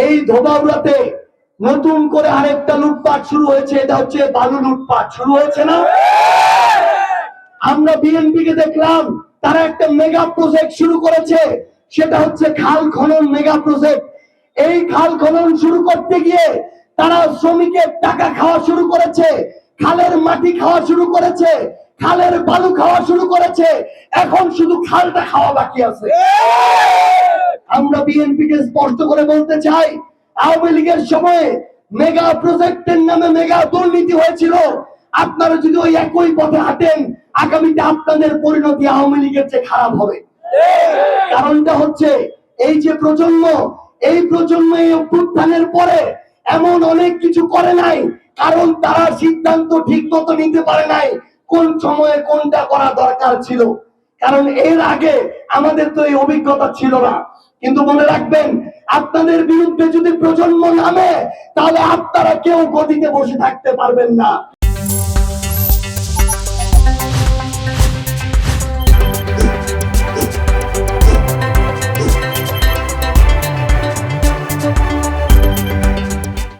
এই ধোবাউড়াতে নতুন করে আরেকটা লুটপাট শুরু হয়েছে, এটা হচ্ছে বালু লুটপাট শুরু হয়েছে না? আমরা বিএনপি কে দেখলাম তারা একটা মেগা প্রজেক্ট শুরু করেছে, সেটা হচ্ছে খাল খনন মেগা প্রজেক্ট। এই খাল খনন শুরু করতে গিয়ে তারা শ্রমিকের টাকা খাওয়া শুরু করেছে, খালের মাটি খাওয়া শুরু করেছে, খালের বালু খাওয়া শুরু করেছে, এখন শুধু খালটা খাওয়া বাকি আছে। আমরা বিএনপি কে স্পষ্ট করে বলতে চাই, আওয়ামী লীগের সময়ে মেগা প্রজেক্টের নামে মেগা দুর্নীতি হয়েছিল। আপনারা যদি ওই একই পথে হাঁটেন, আগামীতে আপনাদের পরিণতি আওয়ামী লীগের চেয়ে খারাপ হবে। কারণটা হচ্ছে এই যে প্রজন্ম, এই প্রজন্ম এই অভ্যুত্থানের পরে এমন অনেক কিছু করে নাই, কারণ তারা সিদ্ধান্ত ঠিক মতো নিতে পারে নাই কোন সময়ে কোনটা করা দরকার ছিল। কারণ এর আগে আমাদের তো এই অভিজ্ঞতা ছিল না। কিন্তু মনে রাখবেন, আপনাদের বিরুদ্ধে যদি প্রজন্ম নামে, তাহলে আপনারা কেউ গদিতে বসে থাকতে পারবেন না।